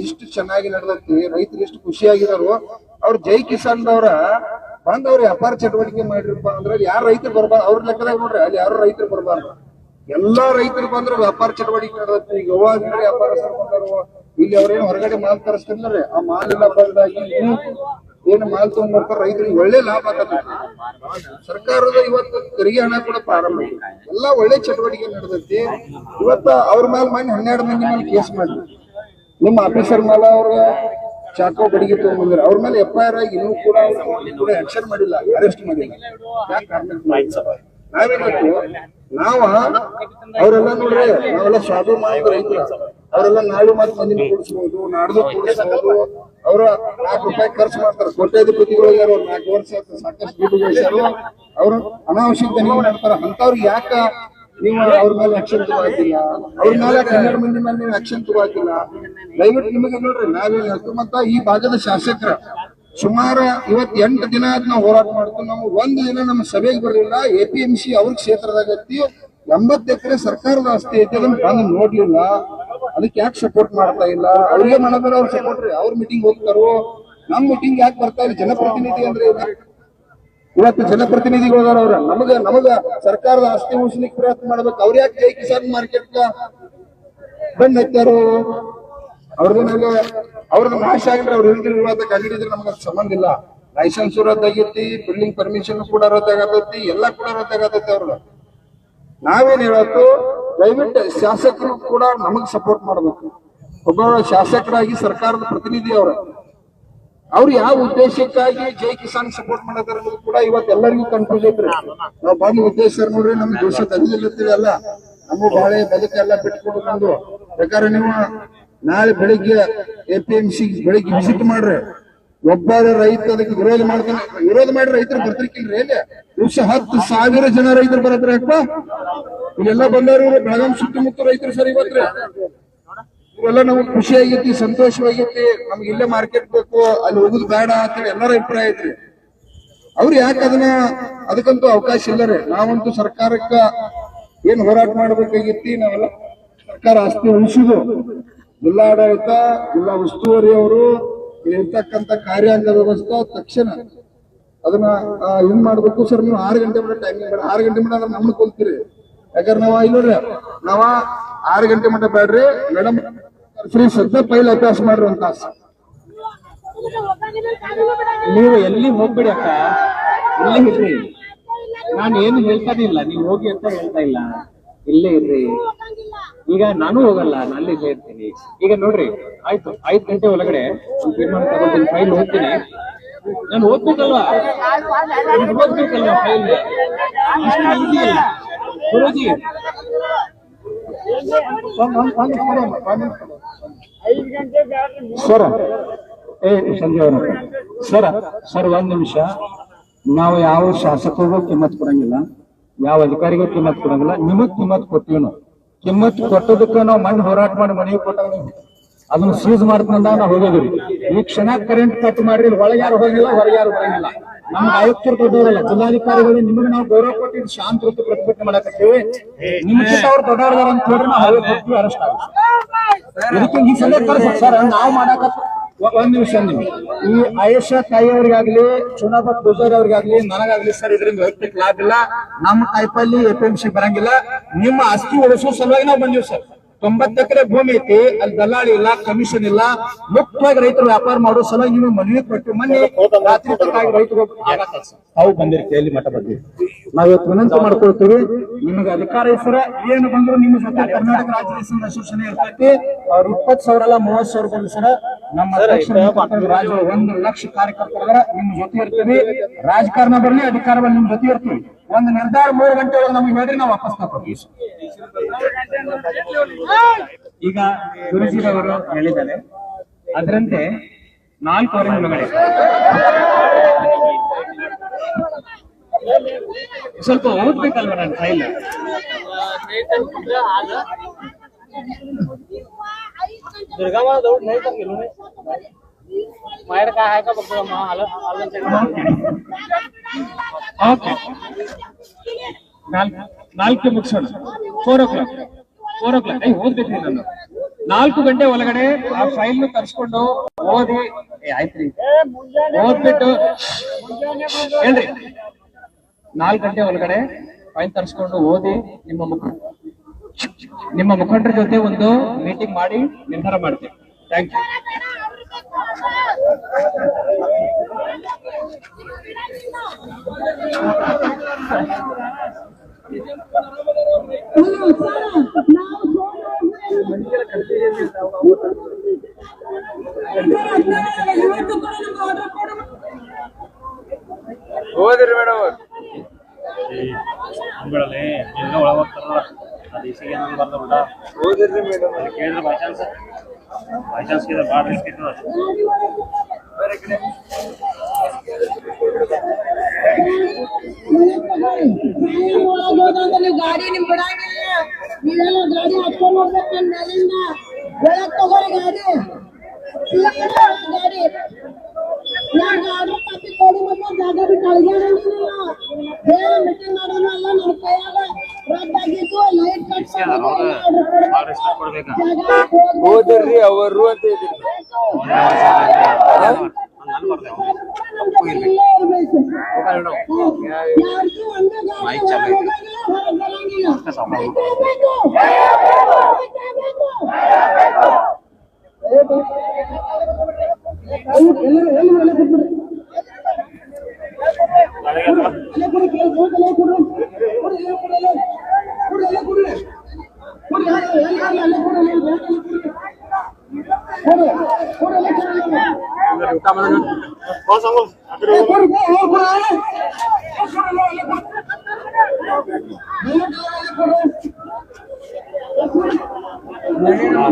ಇಷ್ಟು ಚೆನ್ನಾಗಿ ನಡೆದೈತಿ, ರೈತರು ಇಷ್ಟು ಖುಷಿಯಾಗಿದಾರು. ಅವ್ರ ಜೈ ಕಿಸಾನ್ ದವ್ರ ಬಂದ್ ಅವ್ರ ವ್ಯಾಪಾರ ಚಟುವಟಿಕೆ ಮಾಡಿರಪ್ಪ ಅಂದ್ರೆ ಯಾರು ರೈತರು ಬರ್ಬಾರ್ದು. ಅವ್ರ ಲೆಕ್ಕದಾಗ ನೋಡ್ರಿ ಅಲ್ಲಿ ಯಾರು ರೈತರು ಬರ್ಬಾರ್ದು, ಎಲ್ಲಾ ರೈತರು ಬಂದ್ರು ವ್ಯಾಪಾರ ಚಟುವಟಿಕೆ ನಡೆದೈತಿ. ಈಗ ಗೋವಾ ವ್ಯಾಪಾರಸ್ಥರು ಬಂದರು, ಇಲ್ಲಿ ಅವ್ರೇನು ಹೊರಗಡೆ ಮಾಲ್ ತರಿಸ್ತಿರ್ತಾರೆ, ಆ ಮಾಲ್ ಎಲ್ಲ ಬಂದಾಗಿ ಏನು ಮಾಲ್ ತಗೊಂಡ್ ಬರ್ತಾರ, ರೈತರಿಗೆ ಒಳ್ಳೆ ಲಾಭ ಆಗತ್ತೆ. ಸರ್ಕಾರದ ಇವತ್ತು ತೆರಿಗೆ ಹಣ ಕೂಡ ಪ್ರಾರಂಭ ಎಲ್ಲಾ ಒಳ್ಳೆ ಚಟುವಟಿಕೆ ನಡೆದೈತಿ. ಇವತ್ತ ಅವ್ರ ಮೇಲೆ ಮೊನ್ನೆ 12 ಮಂದಿ ಮೇಲೆ ಕೇಸ್ ಮಾಡಿ ನಿಮ್ಮ ಆಫೀಸರ್ ಮೇಲೆ ಅವ್ರ ಚಾಕೋ ಬಡಿಗೆ ತಗೊಂಡ್ಬಂದ್ರೆ ಅವ್ರ ಮೇಲೆ FIR ಆಗಿ ಇನ್ನೂ ಕೂಡ ಆಕ್ಷನ್ ಮಾಡಿಲ್ಲ, ಅರೆಸ್ಟ್ ಮಾಡಿಲ್ಲ. ನಾವೇನತ್ತು ಅವರೆಲ್ಲ ನೋಡ್ರಿ, ನಾವೆಲ್ಲ ಸ್ವಾಭಿಮಾನದ ರೈತರ, ಅವರೆಲ್ಲ ನಾಳೆ ಮಾತು ಮಂದಿನ ಕೂಡಿಸ್ಬೋದು, ನಾಡ್ದು ಕೂಡಿಸ್ಬೋದು. ಅವ್ರ ₹4 ಖರ್ಚು ಮಾಡ್ತಾರೆ, ಕೋಟ್ಯಾಧಿಪತಿಗಳಿಗೆ 4 ವರ್ಷ ಸಾಕಷ್ಟು ದುಡ್ಡು ಗಳಿಸ್ಯಾರು. ಅವ್ರು ಅನಾವಶ್ಯಕ ತನಿಖೆ ಮಾಡ್ತಾರ. ಅಂತವ್ರಿಗೆ ಯಾಕ ನೀವು ಅವ್ರ ಮೇಲೆ ಆಕ್ಷನ್ ತಗೋಕಿಲ್ಲ? ಅವ್ರ ಮೇಲೆ 12 ಮಂದಿ ಮೇಲೆ ನೀವು ಆಕ್ಷನ್ ತಗೋಕಿಲ್ಲ? ದಯವಿಟ್ಟು ನಿಮಗೆ ನೋಡ್ರಿ, ನಾವೇನ್ ಹೇಳ್ತೀವಿ ಮತ್ತ ಈ ಭಾಗದ ಶಾಸಕರ ಸುಮಾರು ಇವತ್ತು 8 ದಿನ ಆದ್ ನಾವು ಹೋರಾಟ ಮಾಡ್ತೀವಿ. ನಾವು 1 ದಿನ ನಮ್ಮ ಸಭೆಗೆ ಬರಲಿಲ್ಲ. APMC ಅವ್ರ ಕ್ಷೇತ್ರದಾಗ ಐತಿ, 80 ಎಕರೆ ಸರ್ಕಾರದ ಆಸ್ತಿ ಐತಿ, ಅದನ್ನ ಬಂದು ನೋಡ್ಲಿಲ್ಲ. ಅದಕ್ಕೆ ಯಾಕೆ ಸಪೋರ್ಟ್ ಮಾಡ್ತಾ ಇಲ್ಲ? ಅವ್ರಿಗೆ ಮಾಡೋದ್ರ ಅವ್ರು ಸಪೋರ್ಟ್ ರೀ, ಅವ್ರ ಮೀಟಿಂಗ್ ಹೋಗ್ತಾರೋ, ನಮ್ ಮೀಟಿಂಗ್ ಯಾಕೆ ಬರ್ತಾ ಇಲ್ಲ? ಜನಪ್ರತಿನಿಧಿ ಅಂದ್ರೆ ಇವತ್ತು ಜನಪ್ರತಿನಿಧಿಗಳದಾರ ಅವ್ರ, ನಮಗ ಸರ್ಕಾರದ ಆಸ್ತಿ ಉಳಿಸ್ಲಿಕ್ಕೆ ಪ್ರಯತ್ನ ಮಾಡ್ಬೇಕು. ಅವ್ರ ಯಾಕೆ ಜೈ ಕಿಸಾನ್ ಮಾರ್ಕೆಟ್ ಬಂದ್ ಹತ್ತಾರು? ಅವ್ರದ್ದು ನಾಶ ಆಗಿದ್ರೆ ಅವ್ರು ಹಿಡಿದ್ರೆ ವಿವಾದ ಕಂಡಿಡಿದ್ರೆ ನಮಗ ಸಂಬಂಧ ಇಲ್ಲ. ಲೈಸೆನ್ಸ್ ರದ್ದಾಗೈತಿ, ಬಿಲ್ಡಿಂಗ್ ಪರ್ಮಿಷನ್ ಕೂಡ ರದ್ದಾಗತೈತಿ, ಎಲ್ಲಾ ಕೂಡ ರದ್ದಾಗತೈತಿ. ಅವ್ರದ್ದು ನಾವೇನ್ ಹೇಳತ್ತು, ದಯವಿಟ್ಟು ಶಾಸಕರು ಕೂಡ ನಮಗ್ ಸಪೋರ್ಟ್ ಮಾಡ್ಬೇಕು. ಒಬ್ಬ ಶಾಸಕರಾಗಿ ಸರ್ಕಾರದ ಪ್ರತಿನಿಧಿ ಅವ್ರು ಯಾವ ಉದ್ದೇಶಕ್ಕಾಗಿ ಜೈ ಕಿಸಾನ್ ಸಪೋರ್ಟ್ ಮಾಡತಾರ ಅನ್ನೋದು ಕೂಡ ಇವತ್ತು ಎಲ್ಲರಿಗೂ ಕನ್ಫ್ಯೂಸ್ ಐತ್ರಿ. ನಾವು ಬಂದ ಉದ್ದೇಶ ನೋಡ್ರಿ, ನಮ್ಗೆ ದೋಷ ತೆಗೆದಿಲ್ಲ, ನಮ್ಮ ಬಾಳೆ ಬದುಕೆಲ್ಲ ಬಿಟ್ಕೊಡು ನಮ್ದು. ಬೇಕಾದ್ರೆ ನೀವು ನಾಳೆ ಬೆಳಿಗ್ಗೆ APMC ಬೆಳಿಗ್ಗೆ ವಿಸಿಟ್ ಮಾಡ್ರಿ, ಒಬ್ಬ ರೈತ ಅದಕ್ಕೆ ವಿರೋಧ ಮಾಡಿ ರೈತರು ಬರ್ತಿರ್ಕಿಲ್ರಿ. ಇಲ್ಲಿ ದಿವಸ 10,000 ಜನ ರೈತರು ಬರತ್ರಿ ಅಪ್ಪ. ಇಲ್ಲೆಲ್ಲ ಬಂದವ್ರು ಬೆಳಗಾಂ ಸುತ್ತಮುತ್ತ ರೈತರು ಸರ್. ಇವತ್ರಿ ಇವೆಲ್ಲ ನಮಗ್ ಖುಷಿ ಆಗೈತಿ, ಸಂತೋಷವಾಗೈತಿ. ನಮ್ಗೆ ಇಲ್ಲೇ ಮಾರ್ಕೆಟ್ ಬೇಕು, ಅಲ್ಲಿ ಹೋಗುದು ಬೇಡ ಅಂತೇಳಿ ಎಲ್ಲರ ಅಭಿಪ್ರಾಯ ಐತ್ರಿ. ಅವ್ರು ಯಾಕೆ ಅದಕ್ಕಂತೂ ಅವಕಾಶ ಇಲ್ಲರಿ. ನಾವಂತೂ ಸರ್ಕಾರಕ್ಕ ಏನ್ ಹೋರಾಟ ಮಾಡ್ಬೇಕಾಗಿತ್ತಿ, ನಾವೆಲ್ಲ ಸರ್ಕಾರ ಆಸ್ತಿ ಉಳಿಸುದು. ಜಿಲ್ಲಾಡಳಿತ, ಜಿಲ್ಲಾ ಉಸ್ತುವಾರಿ ಅವರು ಇರ್ತಕ್ಕಂಥ ಕಾರ್ಯಾಂಗ ವ್ಯವಸ್ಥೆ ತಕ್ಷಣ ಅದನ್ನ ಏನ್ ಮಾಡ್ಬೇಕು ಸರ್? ನೀವು 6 ಗಂಟೆ ಮಟ್ಟ ಟೈಮಿಂಗ್ ಬೇಡ, 6 ಗಂಟೆ ಮಟ್ಟ ನಮ್ಗೆ ಕೊಲ್ತೀರಿ. ಯಾಕಂದ್ರೆ ನಾವ್ ಇಲ್ಲೋಡ್ರಿ, 6 ಗಂಟೆ ಮಟ್ಟ ಬೇಡ್ರಿ ಮೇಡಮ್, ಫ್ರೀ ಸದ್ಯ ಪೈಲ್ ಅಭ್ಯಾಸ ಮಾಡ್ರಿ ಅಂತ. ನೀವು ಎಲ್ಲಿ ಹೋಗ್ಬೇಡಿ ಅಕ್ಕ, ಇಲ್ಲೇ ಇರ್ರಿ. ನಾನು ಏನು ಹೇಳ್ತಾನೆ ಇಲ್ಲ, ನೀವು ಹೋಗಿ ಅಂತ ಹೇಳ್ತಾ ಇಲ್ಲ, ಇಲ್ಲೇ ಇರ್ರಿ. ಈಗ ನಾನು ಹೋಗಲ್ಲ, ನಾನು ಇಲ್ಲೇ ಇರ್ತೀನಿ. ಈಗ ನೋಡ್ರಿ, ಆಯ್ತು 5 ಗಂಟೆ ಒಳಗಡೆ ಒಂದು ತೀರ್ಮಾನ ತಗೊಂಡಿದ್ದೀನಿ, ಫೈಲ್ ಓದ್ತೀನಿ. ನಾನು ಓದ್ಬೇಕಲ್ವಾ ಫೈಲ್? ಗುರೂಜಿ ಸರ್, ಸಂಜೆ ಸರ್ 1 ನಿಮಿಷ. ನಾವು ಯಾವ ಶಾಸಕರಿಗೂ ಕಿಮ್ಮತ್ ಕೊಡಂಗಿಲ್ಲ, ಯಾವ ಅಧಿಕಾರಿಗೂ ಕಿಮ್ಮತ್ ಕೊಡಂಗಿಲ್ಲ. ನಿಮಗ್ ಕಿಮ್ಮತ್ ಕೊಟ್ಟಿವಿ. ನಾವು ಕಿಮ್ಮತ್ ಕೊಟ್ಟದಕ್ಕೆ ನಾವು ಮಣ್ಣು ಹೋರಾಟ ಮಾಡಿ ಮನೆಗೆ ಕೊಟ್ಟಾಗ ಅದನ್ನ ಸೀಸ್ ಮಾಡ್ಕೊಂಡ ನಾವು ಹೋಗೋದ್ರಿ. ಈ ಕ್ಷಣ ಕರೆಂಟ್ ಕಟ್ ಮಾಡ್ರಿ, ಒಳಗೆ ಯಾರು ಹೋಗಿಲ್ಲ, ಹೊರಗೆ ಯಾರು ಬರಂಗಿಲ್ಲ. ನಮ್ಗೆ ಆಯುಕ್ತರು ದೊಡ್ಡವರಲ್ಲ, ಜಿಲ್ಲಾಧಿಕಾರಿಗಳು ನಿಮಗೆ ನಾವು ಗೌರವ ಕೊಟ್ಟಿದ್ದು ಶಾಂತ ರೀತಿ ಪ್ರತಿಭಟನೆ ಮಾಡಕತ್ತೀವಿ. ನಿಮ್ಗೆ ಅವ್ರು ದೊಡ್ಡವ್ರದಾರ ಅಂತ ಹೇಳ್ರಿ, ನಾವು ಹೋಗ್ತೀವಿ, ಅರೆಸ್ಟ್ ಆಗುತ್ತೆ. ಇದಕ್ಕೆ ಈ ಸಲ ಕಳ್ಸ ಸರ್, ನಾವು ಮಾಡಕ 1 ನಿಮಿಷ. ನಿಮ್ಗೆ ಈ ಆಯೇಷಾ ತಾಯಿ ಅವ್ರಿಗಾಗ್ಲಿ, ಚುನಾವಣಾ ಪೂಜಾರಿ ಅವ್ರಿಗಾಗ್ಲಿ, ನನಗಾಗ್ಲಿ ಸರ್ ಇದರಿಂದ ವೈಯಕ್ತಿಕ ಲಾಭ ಇಲ್ಲ. ನಮ್ಮ ಟೈಪಲ್ಲಿ APMC ಬರಂಗಿಲ್ಲ. ನಿಮ್ಮ ಆಸ್ತಿ ಉಳಿಸೋ ಸಲುವಾಗಿ ನಾವು ಬಂದಿವಿ ಸರ್. 90 ಎಕರೆ ಭೂಮಿ ಐತಿ, ಅಲ್ಲಿ ದಲ್ಲಾಳಿ ಇಲ್ಲ, ಕಮಿಷನ್ ಇಲ್ಲ, ಮುಕ್ತವಾಗಿ ರೈತರು ವ್ಯಾಪಾರ ಮಾಡೋ ಸಲುವಾಗಿ ನಿಮಗೆ ಮನವಿ ಕೊಟ್ಟು ಮೊನ್ನೆ ರಾತ್ರಿ ತಕ್ಕಾಗಿ ರೈತರು ತಾವು ಬಂದಿರಿ, ಕೇಳಿ ಮಠ ಬಂದಿರಿ. ನಾವ್ ಇವತ್ತು ವಿನಂತಿ ಮಾಡ್ಕೊಳ್ತೀವಿ, ನಿಮಗೆ ಅಧಿಕಾರ ಸರ ಏನು ಬಂದ್ರು ನಿಮ್ಮ ಜೊತೆ ಕರ್ನಾಟಕ ರಾಜ್ಯ ರೈತ ಅಸೋಸಿಯೇಷನ್ ಇರ್ತೈತಿ. ಅವ್ರು 20,000 ಅಲ್ಲ 30,000 ಬಂದು ಸರ ನಮ್ಮ ರಾಜ್ಯ 1 ಲಕ್ಷ ಕಾರ್ಯಕರ್ತರ ನಿಮ್ ಜೊತೆ ಇರ್ತೀವಿ. ರಾಜಕಾರಣ ಬರ್ಲಿ, ಅಧಿಕಾರ ಬರ್ಲಿ, ನಿಮ್ ಜೊತೆ ಇರ್ತೀವಿ. ಒಂದು ನಿರ್ಧಾರ 3 ಗಂಟೆ ಒಳಗೆ ನಮಗೆ ಹೇಳ್ರಿ, ನಾವು ವಾಪಸ್ ತಗೊಳ್ತೀವಿ. ಈಗ ಗುರುಜಿರವರು ಹೇಳಿದ್ದಾರೆ, ಅದರಂತೆ 4 ಒಳಗಡೆ ಸ್ವಲ್ಪ ಓದ್ಬೇಕಲ್ವ ನನ್ನ ಫೈಲ್? ನಾಲ್ಕು ಮುಗಿಸೋಣ. 4 o'clock ಓದ್ಬೇಕು ನಾನು. 4 ಗಂಟೆ ಒಳಗಡೆ ಆ ಫೈಲ್ ತರಿಸ್ಕೊಂಡು ಓದಿ ಆಯ್ತ್ರಿ ಓದ್ಬಿಟ್ಟು ಹೇಳ್ರಿ 4 ಗಂಟೆ ಒಳಗಡೆ ಫೈಲ್ ತರಿಸ್ಕೊಂಡು ಓದಿ ನಿಮ್ಮ ಮುಖಂಡರ ಜೊತೆ ಒಂದು ಮೀಟಿಂಗ್ ಮಾಡಿ ನಿರ್ಧಾರ ಮಾಡ್ತೀವಿ. Thank you. ಹೋದ್ರಿ ಮೇಡಮ್ ಅಂಗಳಲ್ಲಿ ಎಲ್ಲ ಒಳಗೆ ಹೋಗ್ತಾರಲ್ಲ ಅದು ಈಸಿಗೆ ಏನು ಬರ್ದ ಬಿಡ ಹೋದಿರ್ರಿ ಮೇಡಮ್ ಕೇಳಿದ್ರೆ ಬೈ ಚಾನ್ಸ್ ಕೇಳಿದ್ರೆ ಭಾಳ ರಿಸ್ಕ್ ಇರ್ತದೆ. ನೀವು ಗಾಡಿ ನಿಮ್ ಬಿಡಂಗಿಲ್ಲ, ನೀವೆಲ್ಲ ಗಾಡಿ ಹಾಕೊಂಡು ಹೋಗ್ಬೇಕು. ನನ್ನ ಮೇಲಿಂದ ಬೆಳಕ್ ತಗೊಳ್ಳಿ ಗಾಡಿ ಗಾಡಿ ನಾನು ಗಾಡಿ ಕಾಪಿ ಕೊಡಿ ಮತ್ತೆ ಜಾಗ ಬಿಟ್ಟು ಅಳಗ್ಯಾಡಿಲ್ಲ. ಬೇರೆ ಮೀಟಿಂಗ್ ಮಾಡೋಣ ಅಲ್ಲ, ನನ್ನ ಕೈಯಾಗ ರದ್ದಾಗಿದ್ದು ಲೈಟ್ ಕಟ್ ಭಾಳ ರಿಸ್ಕ್ ಕೊಡ್ಬೇಕು. ಹೋದಿರ್ರಿ ಅವರು ಅಂತ ಇದ್ರಿ ಊಟ